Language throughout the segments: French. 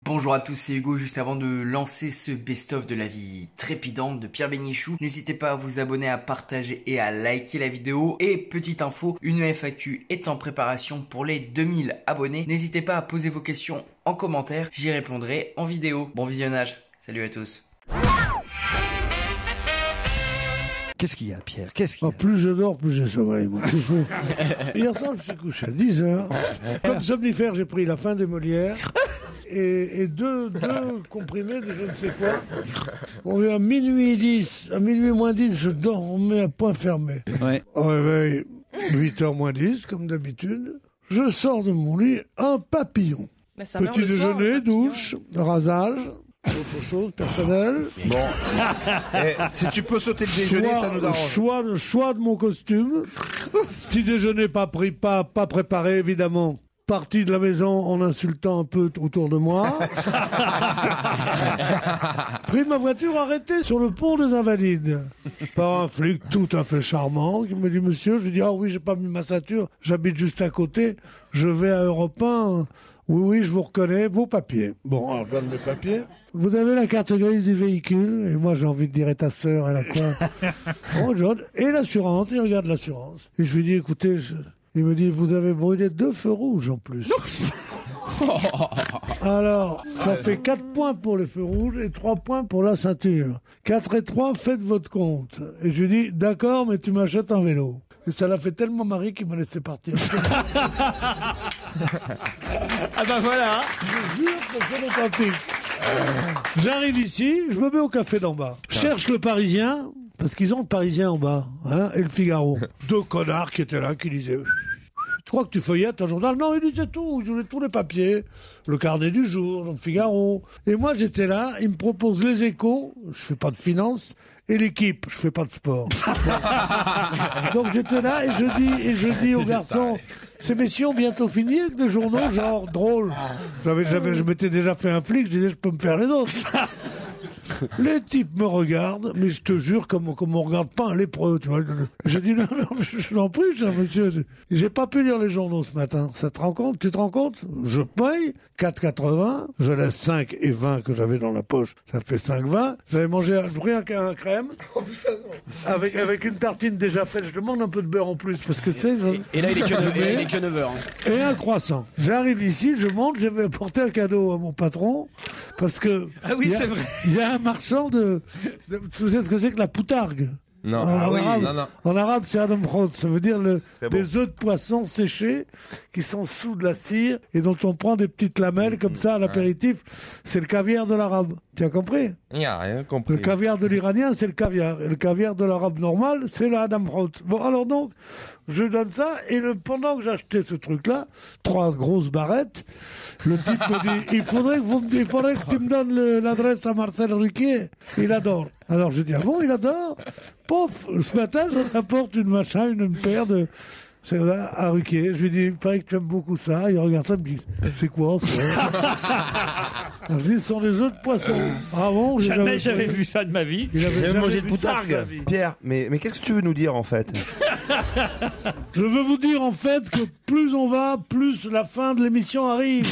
Bonjour à tous, c'est Hugo. Juste avant de lancer ce best-of de la vie trépidante de Pierre Bénichou, n'hésitez pas à vous abonner, à partager et à liker la vidéo. Et petite info, une FAQ est en préparation pour les 2000 abonnés. N'hésitez pas à poser vos questions en commentaire, j'y répondrai en vidéo. Bon visionnage, salut à tous. Qu'est-ce qu'il y a, Pierre? Qu'est-ce qu'il y a? Plus je dors, plus j'ai sommeil, moi. C'est fou. Hier soir, je suis couché à 10h. Comme somnifère, j'ai pris la fin des Molières et deux comprimés de je ne sais quoi. On est à minuit 10, à minuit moins 10, je dors, on met à point fermé. Ouais. Au réveil, 8h moins 10, comme d'habitude. Je sors de mon lit, un papillon. Petit déjeuner, douche, rasage. Autre chose personnelle. Bon, si tu peux sauter le déjeuner, ça nous arrange. Choix de mon costume. Petit déjeuner pas préparé, évidemment. Parti de la maison en insultant un peu autour de moi. Pris ma voiture arrêtée sur le pont des Invalides par un flic tout à fait charmant qui me dit: monsieur, je lui dis: ah oui, j'ai pas mis ma ceinture, j'habite juste à côté, je vais à Europe 1. Oui, je vous reconnais, vos papiers. Bon, alors je donne mes papiers. Vous avez la carte grise du véhicule. Et moi, j'ai envie de dire: et ta sœur, elle a quoi? Oh, John. Et l'assurance, il regarde l'assurance. Et je lui dis: écoutez, il me dit: vous avez brûlé 2 feux rouges en plus. Alors, ça fait 4 points pour les feux rouges et 3 points pour la ceinture. 4 et 3, faites votre compte. Et je lui dis: d'accord, mais tu m'achètes un vélo. Et ça l'a fait tellement marrer qu'il m'a laissé partir. Ah bah voilà. Je jure que c'est authentique. J'arrive ici, je me mets au café d'en bas. Je cherche le Parisien, parce qu'ils ont le Parisien en bas, hein, et le Figaro. 2 connards qui étaient là, qui disaient: je crois que tu feuillettes un journal. Non, il disait tout, il voulait tous les papiers. Le carnet du jour, le Figaro. Et moi, j'étais là, il me propose les Échos, je fais pas de finance, et l'équipe, je fais pas de sport. Donc j'étais là et je dis aux garçons: ces messieurs ont bientôt fini avec des journaux genre drôles. Je m'étais déjà fait un flic, je disais: je peux me faire les autres. Les types me regardent, mais je te jure, comme on regarde pas un lépreux, tu vois. Je dis: non, je t'en prie, cher monsieur. J'ai pas pu lire les journaux ce matin. Ça te rend compte? Tu te rends compte? Je paye 4,80. Je laisse 5 et 20 que j'avais dans la poche. Ça fait 5,20. J'avais mangé un crème. Avec une tartine déjà faite. Je demande un peu de beurre en plus, parce que tu sais. Et là, il est que 9h. Et un croissant. J'arrive ici, je monte, je vais apporter un cadeau à mon patron, parce que. Ah oui, c'est vrai. Il y a un marchand vous savez ce que c'est que la poutargue? Non. En arabe, c'est Adam Khod. Ça veut dire des œufs de poisson séchés qui sont sous de la cire et dont on prend des petites lamelles comme ça à l'apéritif. C'est le caviar de l'arabe. Tu as compris? Il n'y a rien compris. Le caviar de l'Iranien, c'est le caviar. Et le caviar de l'arabe normal, c'est le Adam Khod. Bon, alors donc, je donne ça. Et pendant que j'achetais ce truc-là, 3 grosses barrettes, le type me dit: il faudrait que tu me donnes l'adresse à Marcel Ruquier. Il adore. Alors je dis: ah bon, il adore? Pof, ce matin, je rapporte une paire de... à Ruquier. Je lui dis: il paraît que tu aimes beaucoup ça. Il regarde ça, il me dit: c'est quoi ça? Alors, je dis: ce sont des œufs de poisson. Ah bon? Jamais j'avais vu ça de ma vie. J'avais mangé de poutargue. Pierre, mais qu'est-ce que tu veux nous dire en fait? Je veux vous dire en fait que plus on va, plus la fin de l'émission arrive.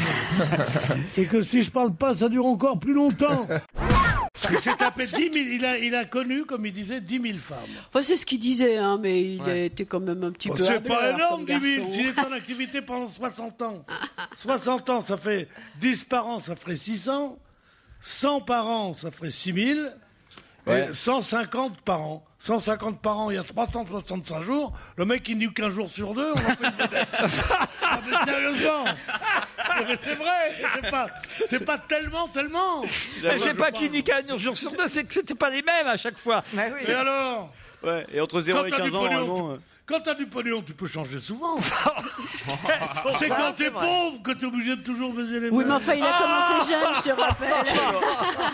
Et que si je parle pas, ça dure encore plus longtemps. Il s'est tapé 10 000, il a connu, comme il disait, 10 000 femmes. Enfin, c'est ce qu'il disait, hein, mais il était quand même un petit peu... C'est pas énorme, 10 000. S'il est en activité pendant 60 ans. 60 ans, ça fait 10 par an, ça ferait 600. 100 par an, ça ferait 6 000. Et 150 par an. 150 par an, il y a 365 jours. Le mec, il n'y qu'un jour sur 2, on en fait une vedette. Ah, mais sérieusement. Mais c'est vrai, c'est pas tellement. C'est pas qu'il n'y qu'un jour sur 2, c'est que c'était pas les mêmes à chaque fois. Bah oui. Et alors? Ouais, et entre 0 et 15 ans, vraiment... Quand t'as du pognon, tu peux changer souvent. C'est quand t'es pauvre que t'es obligé de toujours baiser les mains. Oui, mais enfin, il a commencé jeune, je te rappelle.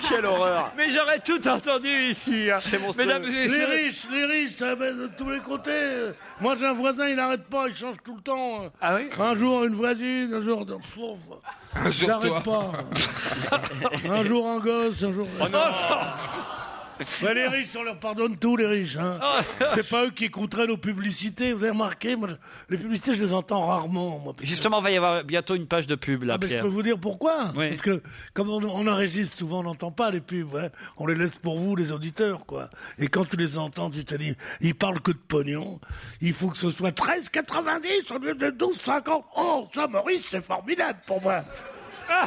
Quelle horreur. Mais j'aurais tout entendu ici. C'est monstrueux. Mesdames et messieurs, Les riches, ça baisse de tous les côtés. Moi, j'ai un voisin, il n'arrête pas, il change tout le temps. Ah oui? Un jour, une voisine, un jour... Il n'arrête pas. Un jour, un gosse, un jour... Oh non. Ouais, les riches, on leur pardonne tout, les riches. Hein. C'est pas eux qui écouteraient nos publicités. Vous avez remarqué, moi, les publicités, je les entends rarement. Moi, Justement, il va y avoir bientôt une page de pub, là, je Pierre. peux vous dire pourquoi. Oui. Parce que, comme on enregistre souvent, on n'entend pas les pubs. Hein. On les laisse pour vous, les auditeurs, quoi. Et quand tu les entends, tu te dis, ils parlent que de pognon. Il faut que ce soit 13,90 au lieu de 12,50. Oh, ça, Maurice, c'est formidable pour moi. Ah,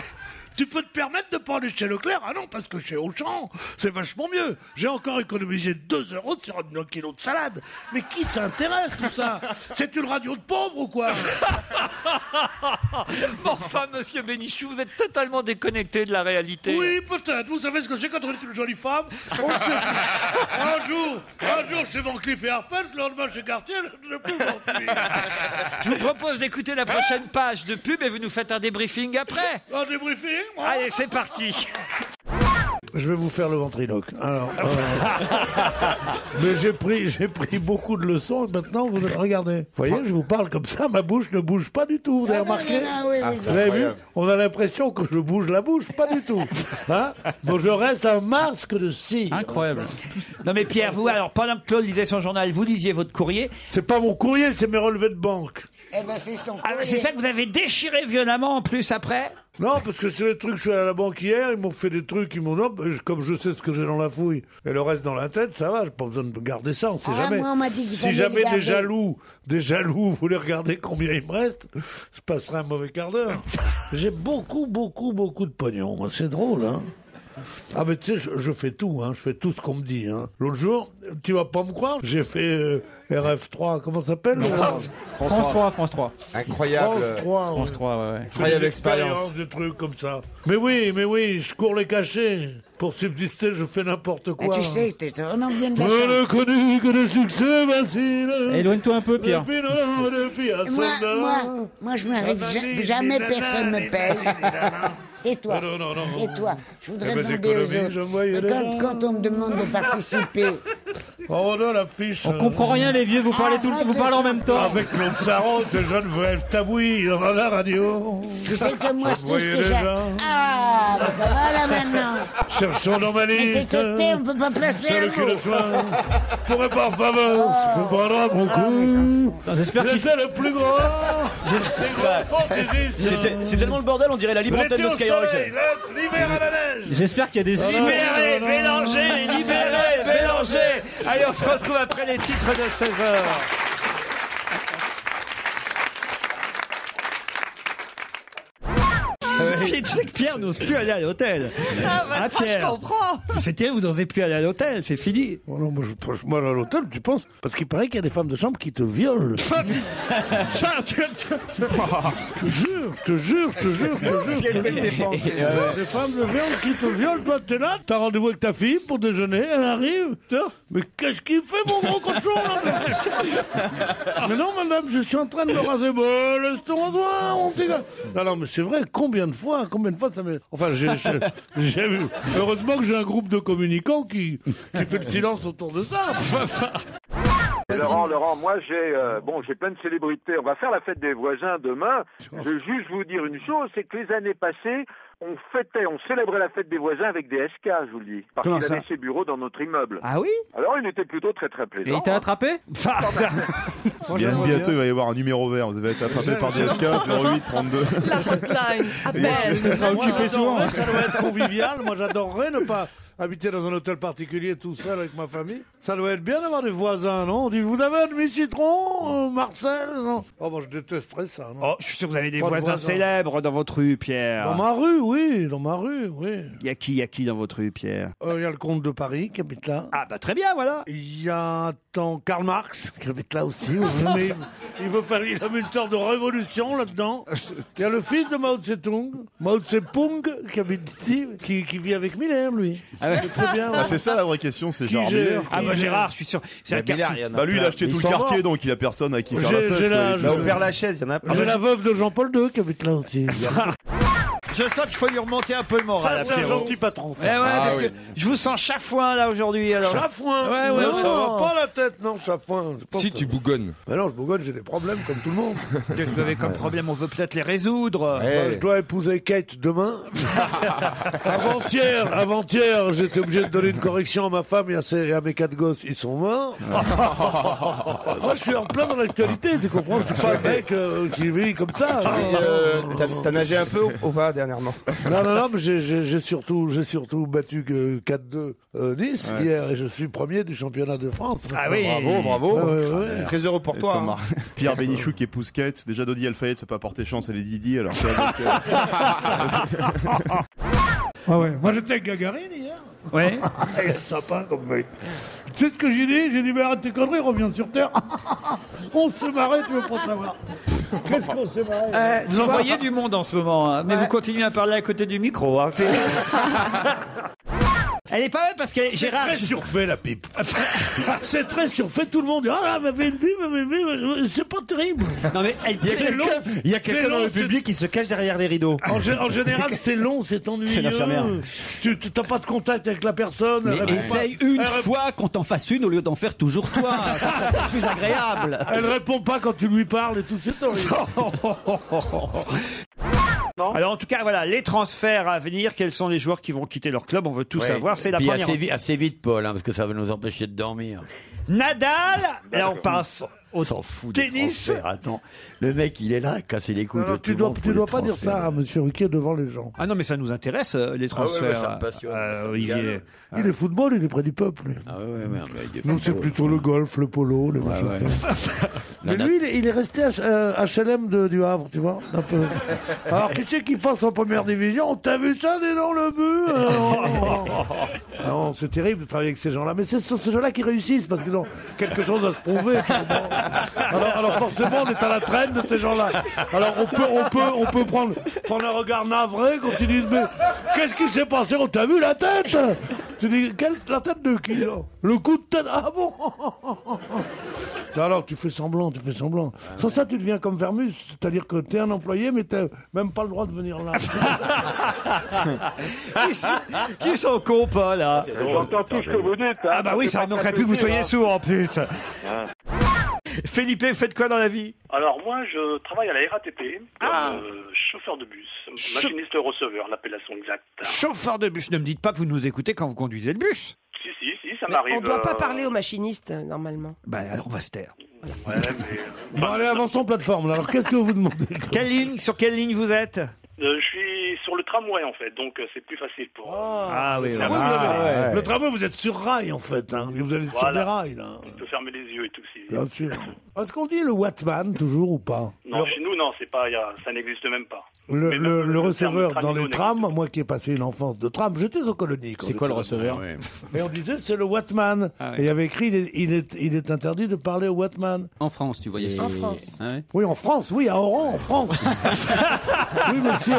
tu peux te permettre de pas aller chez Leclerc? Ah non, parce que chez Auchan, c'est vachement mieux. J'ai encore économisé 2 € sur un kilo de salade. Mais qui s'intéresse tout ça? C'est une radio de pauvres ou quoi? Enfin, monsieur Bénichou, vous êtes totalement déconnecté de la réalité. Oui, peut-être. Vous savez ce que c'est quand on est une jolie femme? On le sait. Un jour chez Van Cleef et Arpels, le lendemain chez Cartier, je ne peux pas suivre. Je vous propose d'écouter la prochaine page de pub et vous nous faites un débriefing après. Un débriefing? Allez, c'est parti. Je vais vous faire le ventriloque. Alors, mais j'ai pris beaucoup de leçons. Et maintenant, vous regardez. Vous voyez, je vous parle comme ça, ma bouche ne bouge pas du tout. Vous avez remarqué? Vous avez vu? On a l'impression que je bouge la bouche, pas du tout. Hein? Donc je reste un masque de cire. Incroyable. Non mais Pierre, vous, alors pendant que Claude lisait son journal, vous lisiez votre courrier. C'est pas mon courrier, c'est mes relevés de banque. Eh ben, c'est son courrier. Ah, c'est ça que vous avez déchiré violemment en plus après? Non, parce que c'est les trucs, je suis allé à la banque hier, ils m'ont fait des trucs, ils m'ont dit, comme je sais ce que j'ai dans la fouille, et le reste dans la tête, ça va, j'ai pas besoin de garder ça, on sait jamais. Moi, on m'a dit que si jamais des jaloux voulaient regarder combien il me reste, se passerait un mauvais quart d'heure. J'ai beaucoup de pognon, moi, c'est drôle, hein. Ah mais tu sais, je fais tout, hein, je fais tout ce qu'on me dit, hein. L'autre jour, tu vas pas me croire, j'ai fait RF3, comment ça s'appelle? France 3. Incroyable. France 3, ouais. Incroyable expérience. Des trucs comme ça. Mais oui, je cours les cachets. Pour subsister, je fais n'importe quoi. Tu sais, on en vient de la Je ne connais que le succès facile. Éloigne-toi un peu, Pierre. Moi, je m'arrive jamais personne me paye. Et toi? Et toi? Je voudrais demander aux autres. Quand on me demande de participer. Oh non, la fiche. On comprend rien, les vieux, vous parlez vous parlez en même temps. Avec Claude Sarraute, Geneviève Tabouis, dans la radio. Tu sais que moi, c'est tout ce que j'ai. Ah, bah ça va là maintenant. Cherchons dans ma liste. Mais on peut pas placer C'est un le mot. cul de choix. Pour par faveur, je prendra mon coup. J'espère qu'il J'étais le plus grand. Des grands fantaisistes. C'est tellement le bordel, on dirait la libre antenne de Skyrock. L'hiver à la neige. J'espère qu'il y a des Libéré, Bélanger, libéré, Bélanger. Allez, on se retrouve après les titres de 16h. Tu sais que Pierre n'ose plus aller à l'hôtel. Ah bah ça, Pierre. je comprends. C'était vous n'osez plus aller à l'hôtel, c'est fini. Oh non, moi, à l'hôtel, tu penses? Parce qu'il paraît qu'il y a des femmes de chambre qui te violent. Je te jure. Quelle belle défense. Des femmes de viande qui te violent, toi t'es là, t'as rendez-vous avec ta fille pour déjeuner, elle arrive. Mais qu'est-ce qu'il fait, mon gros cochon là? Mais non, madame, je suis en train de me raser. Bon, laisse-toi voir, mon petit gars. Non, mais c'est vrai, combien de fois ça m'est... Enfin, j'ai vu. Heureusement que j'ai un groupe de communicants qui fait le silence autour de ça. Laurent, moi j'ai plein de célébrités. On va faire la fête des voisins demain. Je veux juste vous dire une chose, c'est que les années passées, on célébrait la fête des voisins avec des SK, je vous le dis. Parce qu'il avait ses bureaux dans notre immeuble. Ah oui? Alors il était plutôt très très plaisant. Et il t'a attrapé? Bientôt, il va y avoir un numéro vert. Vous allez être attrapé par DSK 08 32. La hotline, appelle. Ça sera occupé souvent. Ça doit être convivial. Moi, j'adorerais ne pas habiter dans un hôtel particulier tout seul avec ma famille. Ça doit être bien d'avoir des voisins, non? On dit, vous avez un demi-citron, Marcel? Non. Oh, moi, je détesterais ça, non? Oh, je suis sûr que vous avez des Pas de voisins célèbres dans votre rue, Pierre. Dans ma rue, oui. Il y a qui dans votre rue, Pierre? Il y a le comte de Paris qui habite là. Ah bah très bien, voilà. Il y a Karl Marx qui habite là aussi. Mais il a mis une sorte de révolution là-dedans. Il y a le fils de Mao Tse-Tung, qui habite ici, qui vit avec Miller, lui. Ah ouais. C'est très bien. Ah, c'est ça la vraie question, c'est Gérard Miller. Ah bah Gérard, je suis sûr. C'est un quartier. Bah lui, il a acheté tout le quartier, donc il a personne avec qui faire la fête. J'ai quoi. la- Au Père Lachaise, il y en a pas. J'ai la veuve de Jean-Paul II qui habite là aussi. Je sens qu'il faut lui remonter un peu le moral. Ça, c'est un Pierrot. gentil patron. Eh ouais, parce que je vous sens chafouin là aujourd'hui. Alors. Chafouin. Ouais. Non, ça va pas la tête, non, chafouin. Si tu bougonnes. Mais non, je bougonne, j'ai des problèmes comme tout le monde. Qu'est-ce que vous avez comme problème? On peut peut-être les résoudre. Je dois épouser Kate demain. Avant-hier, j'étais obligé de donner une correction à ma femme et à mes 4 gosses. Ils sont morts. Moi, je suis en plein dans l'actualité, tu comprends? Je suis pas un mec qui vit comme ça. T'as nagé un peu ou pas dernièrement? Non, mais j'ai surtout battu que 4-2 Nice hier et je suis premier du championnat de France. Ah oui. Bravo. Ouais. Très heureux pour toi. Hein. Pierre Bénichou qui épouse Kate. Déjà Dodi Al-Fayed, ça peut pas porter chance, elle est Didi alors. Ouais. Moi j'étais avec Gagarine hier. Ouais. Il est sympa comme mec. Tu sais ce que j'ai dit? J'ai dit mais arrête tes conneries, reviens sur Terre. On s'est marré, tu veux pas savoir. Qu'est-ce qu'on s'est marré? Vous en voyez du monde en ce moment, hein, mais vous continuez à parler à côté du micro. Hein, Elle est pas mal parce que Gérard. C'est très surfait la pipe. C'est très surfait, tout le monde dit ah là, m'avait une pipe, c'est pas terrible. Non mais c'est long. Il y a quelqu'un dans le public qui se cache derrière les rideaux. En général, c'est long, c'est ennuyeux. C'est l'infirmière. Tu t'as pas de contact avec la personne. Mais essaye une fois qu'on t'en fasse une au lieu d'en faire toujours toi. Ça serait plus agréable. Elle répond pas quand tu lui parles et tout, c'est horrible. Alors en tout cas, voilà, les transferts à venir, quels sont les joueurs qui vont quitter leur club? On veut tout savoir, c'est la Puis première. assez vite, Paul, parce que ça va nous empêcher de dormir. Nadal, et on passe au s'en fout tennis. Attends, le mec, il est là, à casser les couilles de tout tu le dois, monde tu pour dois les pas dire transferts. ça à Monsieur Ruquier devant les gens. Ah non, mais ça nous intéresse, les transferts. ouais, ça me passionne, ça me Olivier. gale. Il est football, il est près du peuple. Lui. Ah ouais, merde. Nous, c'est plutôt le golf, le polo, les machins. Mais lui, il est resté HLM du Havre, tu vois, un peu. Alors, qui c'est qui passe en première division? T'as vu ça, dis donc, le but? Non, c'est terrible de travailler avec ces gens-là. Mais c'est ces gens-là qui réussissent, parce qu'ils ont quelque chose à se prouver. Alors forcément, on est à la traîne de ces gens-là. Alors, on peut prendre un regard navré quand ils disent, mais qu'est-ce qui s'est passé? On t'a vu la tête? Tu dis, la tête de qui, là? Le coup de tête? Ah bon? Non, alors, tu fais semblant. Sans ça, tu deviens comme Vermus, c'est-à-dire que t'es un employé, mais t'as même pas le droit de venir là. Qui sont cons, pas là? J'entends tout ce que vous dites. Hein. Ah bah oui, ça ne manquerait plus que vous soyez sourd en plus. Philippe, vous faites quoi dans la vie? Alors moi, je travaille à la RATP comme chauffeur de bus, machiniste receveur, l'appellation exacte. Chauffeur de bus, ne me dites pas que vous nous écoutez quand vous conduisez le bus. Si, ça m'arrive. On ne doit pas parler aux machinistes, normalement. Bah alors on va se taire. Ouais, mais... Bon, allez, avançons plateforme. Alors, qu'est-ce que vous demandez? Sur quelle ligne vous êtes? Je suis sur le tramway en fait, donc c'est plus facile pour... oui. Le tramway, vous êtes sur rail en fait. Hein. Vous êtes sur des rails. Là. On peut fermer les yeux et tout. Bien sûr. Est-ce qu'on dit le Wattman toujours ou pas? Non, chez nous, non, c'est pas, ça n'existe même pas. Le receveur dans les trams, moi qui ai passé une enfance de tram, j'étais aux colonies. C'est quoi le receveur? Et on disait c'est le Wattman. Et il y avait écrit il est interdit de parler au Wattman. En France, tu voyais ça? En France. Oui, en France, oui, à Oran, en France. Oui, monsieur.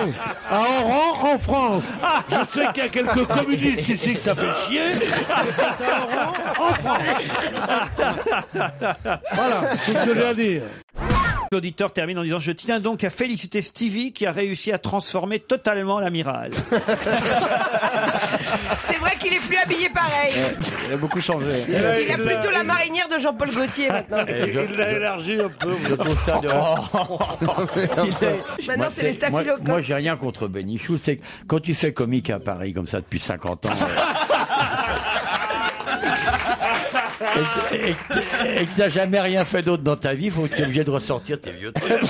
À Oran, en France. Je sais qu'il y a quelques communistes ici que ça fait chier. C'est à Oran, en France. Voilà, c'est ce que j'ai à dire. L'auditeur termine en disant: je tiens donc à féliciter Stevie qui a réussi à transformer totalement l'amiral. C'est vrai qu'il est plus habillé pareil. Il a beaucoup changé. Il a plutôt la marinière de Jean-Paul Gaultier maintenant. Il l'a élargi un peu. Maintenant, c'est les staphylocoques. Moi, j'ai rien contre Bénichou. C'est que quand tu fais comique à Paris comme ça depuis 50 ans. Et que t'as jamais rien fait d'autre dans ta vie, faut que t'es obligé de ressortir tes vieux trucs.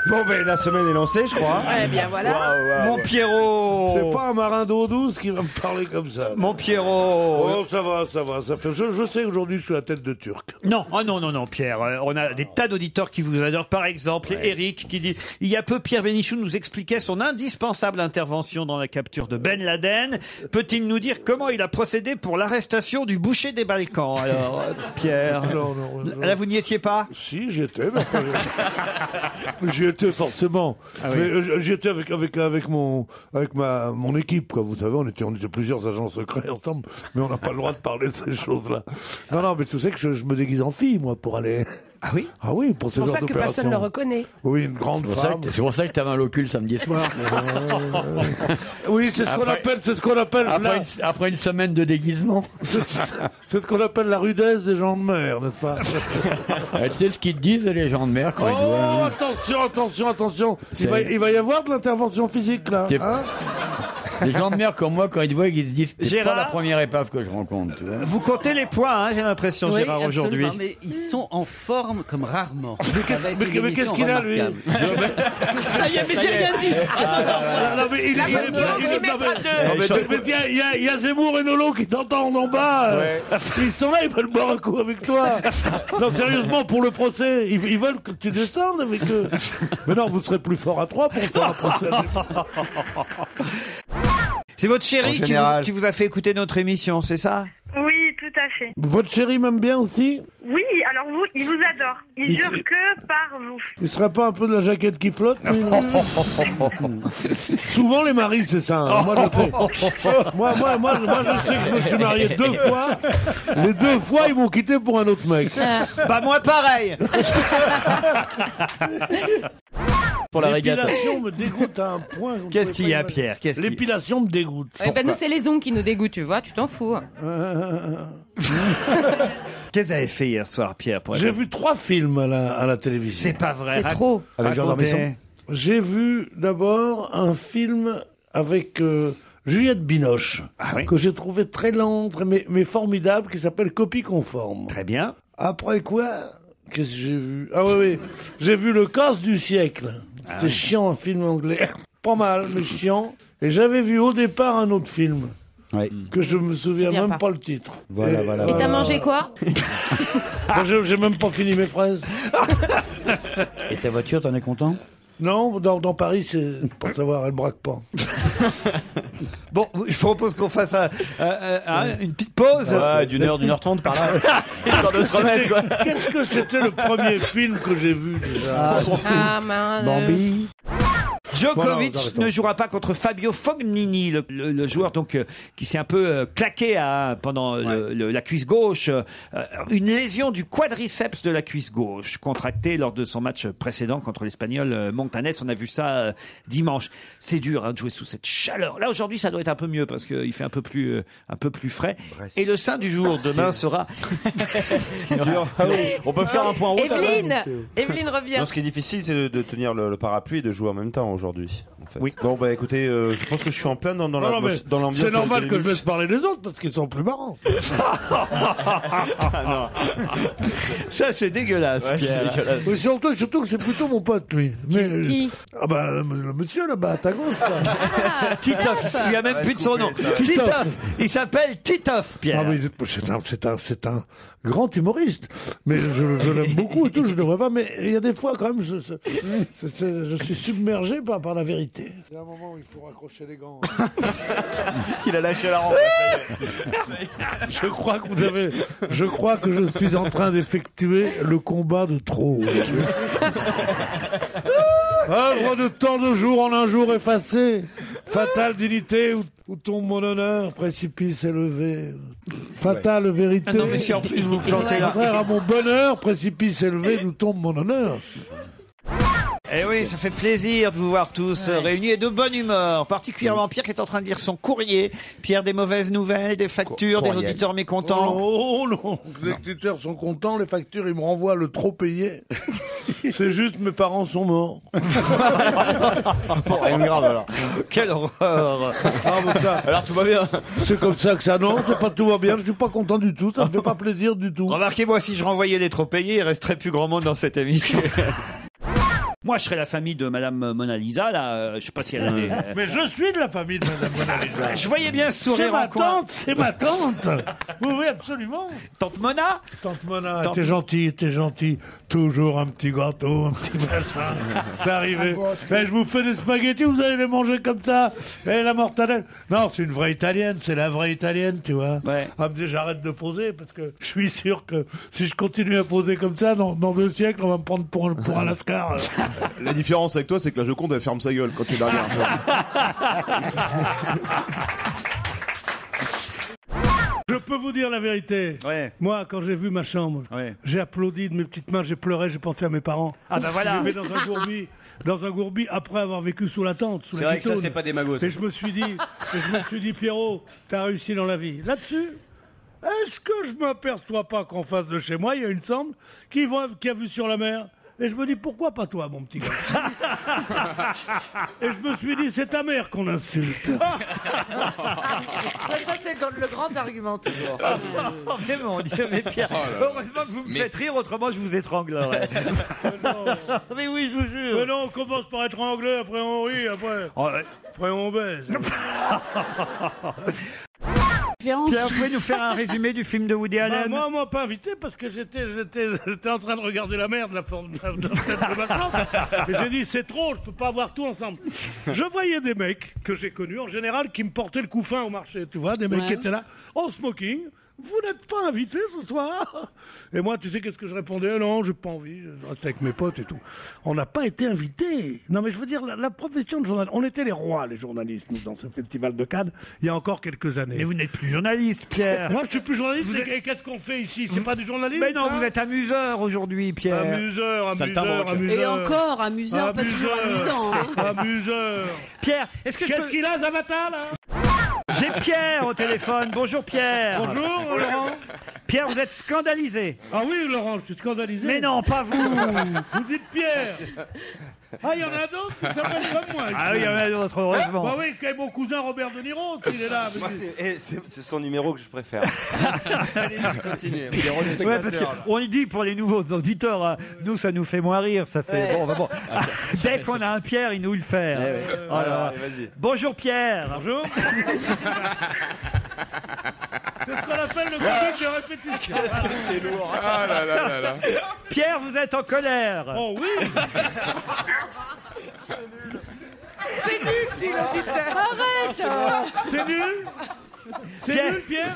Bon, ben la semaine est lancée, je crois. Ouais, bien voilà. Mon Pierrot. C'est pas un marin d'eau douce qui va me parler comme ça. Mon Pierrot. Oh, ça va. Ça fait. Je sais aujourd'hui que je suis la tête de Turc. Non, non, Pierre. On a des tas d'auditeurs qui vous adorent. Par exemple, Eric qui dit: il y a peu, Pierre Bénichou nous expliquait son indispensable intervention dans la capture de Ben Laden. Peut-il nous dire comment il a procédé pour l'arrestation du boucher des Balkans? Alors, Pierre. Non. Là, vous n'y étiez pas? Si, j'y étais. J'y étais forcément. Mais j'y étais avec mon équipe, quoi. Vous savez, on était plusieurs agents secrets ensemble, mais on n'a pas le droit de parler de ces choses-là. Non, mais tu sais que je me déguise en fille, moi, pour aller Ah oui? Ah oui, pour ce C'est pour genre ça que personne ne le reconnaît. Oui, une grande femme. C'est pour ça que t'as mal au cul le samedi soir. Oui, c'est ce qu'on appelle, Après une semaine de déguisement. c'est ce qu'on appelle la rudesse des gens de mer, n'est-ce pas? Elle sait ce qu'ils te disent, les gens de mer, quand ils voient. Attention. Il va y avoir de l'intervention physique, là. Hein? Les gens de mer comme moi, quand ils te voient, ils se disent c'est Gérard, pas la première épave que je rencontre. Tu vois. Vous comptez les points, hein, j'ai l'impression, Oui, Gérard, aujourd'hui. absolument, mais ils sont en forme comme rarement. Mais qu'est-ce qu'il a, lui? Ça y est, mais j'ai rien dit. Il y a Zemmour et Nolo qui t'entendent en bas. Ils sont là, ils veulent boire un coup avec toi. Non, sérieusement, pour le procès, ils veulent que tu descendes avec eux. Mais non, vous serez plus fort à 3 pour faire un procès. C'est votre chéri qui vous a fait écouter notre émission, c'est ça? Oui, tout à fait. Votre chéri m'aime bien aussi? Oui, alors il vous adore. Il jure que par vous. Il serait pas un peu de la jaquette qui flotte, lui, non? Souvent les maris, c'est ça. Hein. Moi, je sais. Moi, je sais que je me suis marié 2 fois. Les 2 fois, ils m'ont quitté pour un autre mec. Bah moi, pareil. Pour la régate. L'épilation me dégoûte à un point. Qu'est-ce qu'il y a, Pierre? L'épilation me dégoûte. Nous, c'est les ongles qui nous dégoûtent, tu vois, tu t'en fous. Qu'est-ce que vous avez fait hier soir, Pierre? J'ai vu 3 films à la télévision. C'est pas vrai. C'est trop. Avec Jean Dormesson. J'ai vu d'abord un film avec Juliette Binoche, que j'ai trouvé très lent, mais formidable, qui s'appelle Copie conforme. Très bien. Après quoi, qu'est-ce que j'ai vu? Ah oui, j'ai vu Le casse du siècle. C'est chiant, un film anglais. Pas mal, mais chiant. Et j'avais vu au départ un autre film. Que je me souviens même pas le titre. Voilà. Et t'as mangé quoi? J'ai même pas fini mes fraises. Et ta voiture, t'en es content? Non, dans Paris, c'est pour savoir, elle braque pas. Bon, je propose qu'on fasse une petite pause. Ouais, d'une heure 30 par là. Histoire de se remettre, quoi. Qu'est-ce que c'était le premier film que j'ai vu déjà? Bambi. Djokovic ne jouera pas contre Fabio Fognini, le joueur donc qui s'est un peu claqué pendant la cuisse gauche, une lésion du quadriceps de la cuisse gauche contractée lors de son match précédent contre l'Espagnol Montanes. On a vu ça dimanche. C'est dur de jouer sous cette chaleur. Là aujourd'hui, ça doit être un peu mieux parce qu'il fait un peu plus frais. Et le saint du jour demain sera. On peut faire un point route. Evelyne revient. Non, ce qui est difficile, c'est de tenir le parapluie et de jouer en même temps aujourd'hui. En fait. Oui. Bon, bah écoutez, je pense que je suis en plein dans l'ambiance. C'est normal que je laisse parler les autres parce qu'ils sont plus marrants. Ça, c'est dégueulasse, Pierre. Mais surtout que c'est plutôt mon pote, lui. Mais, Qui? Ah bah, le monsieur là-bas, à ta gauche. Titoff, il se souvient même plus de son nom. Titoff, il s'appelle Titoff, Pierre. Ah oui, c'est un grand humoriste. Mais je l'aime beaucoup et tout, je ne le vois pas. Mais il y a des fois, quand même, je suis submergé par la vérité. Il y a un moment où il faut raccrocher les gants. Il a lâché la rampe. Je crois que je suis en train d'effectuer le combat de trop. Œuvre de tant de jours en un jour effacé, fatale dignité où tombe mon honneur, précipice élevé. Fatale vérité. Ah non, mais si en plus vous plantez là. À mon bonheur, précipice élevé, d'où tombe mon honneur. Eh oui, ça fait plaisir de vous voir tous réunis et de bonne humeur. Particulièrement Pierre qui est en train de lire son courrier. Pierre, des mauvaises nouvelles, des factures, des auditeurs mécontents. Oh non, les auditeurs sont contents, les factures, ils me renvoient le trop payé. C'est juste, mes parents sont morts. Bon, rien de grave alors. Quelle horreur. Alors tout va bien. C'est comme ça que ça, non, c'est pas tout va bien, je suis pas content du tout, ça me fait pas plaisir du tout. Remarquez-moi, si je renvoyais les trop payés, il resterait plus grand monde dans cette émission. Moi, je serais la famille de Madame Mona Lisa, là. Je sais pas si elle a des... Mais je suis de la famille de Madame Mona Lisa. Je voyais bien ce sourire en coin. C'est ma tante. Oui, absolument. Tante Mona? Tante Mona, t'es gentil. Toujours un petit gâteau, un petit machin. C'est arrivé. Je vous fais des spaghettis, vous allez les manger comme ça. Et la mortadelle. Non, c'est une vraie italienne, c'est la vraie italienne, tu vois. Ouais. Elle me dit, j'arrête de poser parce que je suis sûr que si je continue à poser comme ça, dans 2 siècles, on va me prendre pour un lascar. La différence avec toi, c'est que la Joconde, elle ferme sa gueule quand tu es derrière. Je peux vous dire la vérité. Ouais. Moi, quand j'ai vu ma chambre, j'ai applaudi de mes petites mains, j'ai pleuré, j'ai pensé à mes parents. Ah bah voilà. Je vivais dans un gourbi après avoir vécu sous la tente, sous C'est la vrai que ça, guitoune. c'est pas des magos, ça. Et je me suis dit, Pierrot, t'as réussi dans la vie. Là-dessus, est-ce que je m'aperçois pas qu'en face de chez moi, il y a une chambre qui a vu sur la mer? Et je me dis, pourquoi pas toi, mon petit gars? Et je me suis dit, c'est ta mère qu'on insulte. Ça c'est le grand argument toujours. Oh, mais mon Dieu, mais Pierre, heureusement que vous me faites rire, autrement je vous étranglerais. Mais oui, je vous jure. Mais non, on commence par être anglais, après on rit, après on baise. Pierre, vous pouvez nous faire un résumé du film de Woody Allen? Moi, on m'a pas invité parce que j'étais en train de regarder la mer de la forme de vacances. Et j'ai dit, c'est trop, je peux pas avoir tout ensemble. Je voyais des mecs que j'ai connus, en général, qui me portaient le couffin au marché, tu vois, des mecs qui étaient là, en smoking. Vous n'êtes pas invité ce soir? Et moi, tu sais qu'est-ce que je répondais? Non, j'ai pas envie, je reste avec mes potes et tout. On n'a pas été invités. Non, mais je veux dire, la profession de journaliste, on était les rois, les journalistes, nous, dans ce festival de Cannes, il y a encore quelques années. Mais vous n'êtes plus journaliste, Pierre. Moi, je suis plus journaliste, et qu'est-ce qu'on fait ici? C'est pas du journalisme? Mais non, hein? vous êtes amuseur aujourd'hui, Pierre. Amuseur. Et encore amuseur, pas toujours amusant. Hein. Amuseur. Pierre, est-ce que Qu'est-ce qu'il a, Zavata, là? J'ai Pierre au téléphone. Bonjour Pierre. Bonjour Laurent. Pierre, vous êtes scandalisé. Ah oui Laurent, je suis scandalisé. Mais non, pas vous. Vous dites Pierre. Ah, il y en a d'autres qui s'appellent comme moi. Ah oui, il y en a d'autres, heureusement. Bah oui, quand mon cousin Robert De Niro, il est là. Moi, c'est son numéro que je préfère. Allez, continuez. Ouais, parce qu'on le dit pour les nouveaux auditeurs, hein. Nous, ça nous fait moins rire. Ça fait bon. Dès qu'on a un Pierre, il nous le fait. Alors, vas-y. Bonjour Pierre. Bonjour. C'est ce qu'on appelle le comique de répétition. Qu'est-ce que c'est lourd. Ah là là là là. Pierre, vous êtes en colère. Oh oui. C'est nul, dit le citer. Arrête. C'est nul. C'est nul, Pierre.